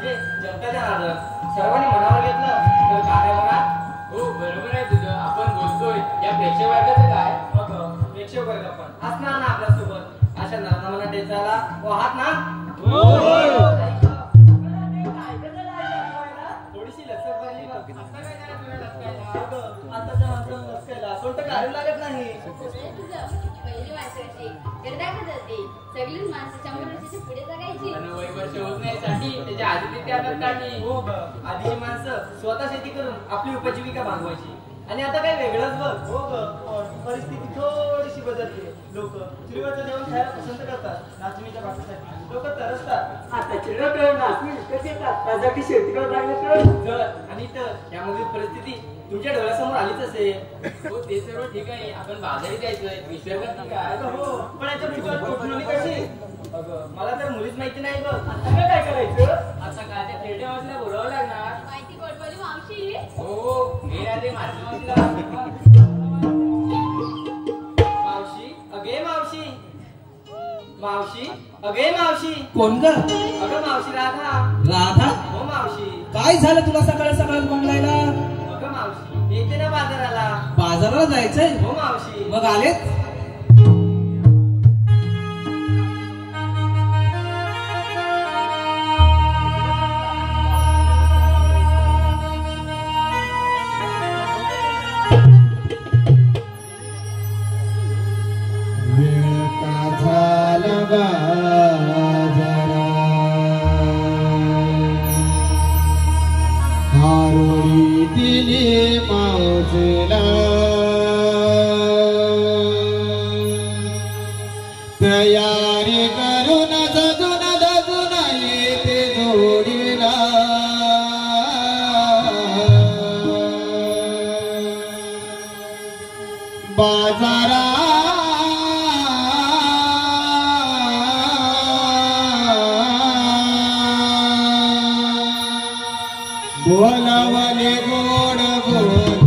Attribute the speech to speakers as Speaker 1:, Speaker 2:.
Speaker 1: म्हणजे जनता जनार्दन सर्वांनी मनावर घेतलं तर काय बघा.
Speaker 2: हो बरोबर आहे तुझं. आपण बोलतोय या प्रेक्षक वर्गाचं काय?
Speaker 1: मग प्रेक्षक वर्ग पण असणार ना आपल्यासोबत अशा नरनामना टेचायला वाहत ना. थोडीशी लचक भरली बघ. आता काय जरा तुला लचकायला आताच्या माणसाला लचकायला कोणतं घालू लागत नाही.
Speaker 3: पहिली माणसाची गर्दा करते सगळीच माणसं 100 वर्षाच्या पुढे जगायची
Speaker 2: आणि वय वर्ष होत नाही साठी त्याच्या आधी ते त्यात काढली.
Speaker 1: हो ग आधीची माणसं स्वतः शेती करून आपली उपजीविका भागवायची आणि आता काय वेगळंच बघ. हो ग परिस्थिती थोडीशी बदलते. लोक चुलीवरचं जेवण खायला पसंत करतात. नाचणीच्या भाकरीसाठी लोक तरसतात.
Speaker 4: आताचे लोक नाचणी विकत येतात त्यासाठी शेती करावं लागलं
Speaker 1: तर आणि तर यामधील परिस्थिती तुमच्या डोळ्यासमोर आलीच असेल.
Speaker 2: हो ते सर्व ठीक आहे. आपण बाजारी जायचं विसर्गात काय.
Speaker 1: हो पण याच्या पुढे पोटमुली कशी. अगं मला तर मुलीच माहिती नाही बघ.
Speaker 4: आता काय करायचं.
Speaker 2: आता काय त्या खेड्या मावशीला बोलावं लागणार.
Speaker 3: माहिती गोडबोली मावशी.
Speaker 2: हो मी राहते माझ्या मावशीला.
Speaker 1: मावशी अगे मावशी मावशी अगे मावशी.
Speaker 5: कोण ग.
Speaker 1: अगं मावशी राधा.
Speaker 5: राधा.
Speaker 1: हो मावशी.
Speaker 5: काय झालं तुला सकाळ सकाळ बंगलायला.
Speaker 1: अगं मावशी येते ना बाजाराला.
Speaker 5: बाजाराला जायचंय.
Speaker 1: हो मावशी.
Speaker 5: मग आलेत.
Speaker 6: हारोळी दिली मावशीला तयारी करून जगून जगून येते जोडीला बाजारा बोलावले गोड गोड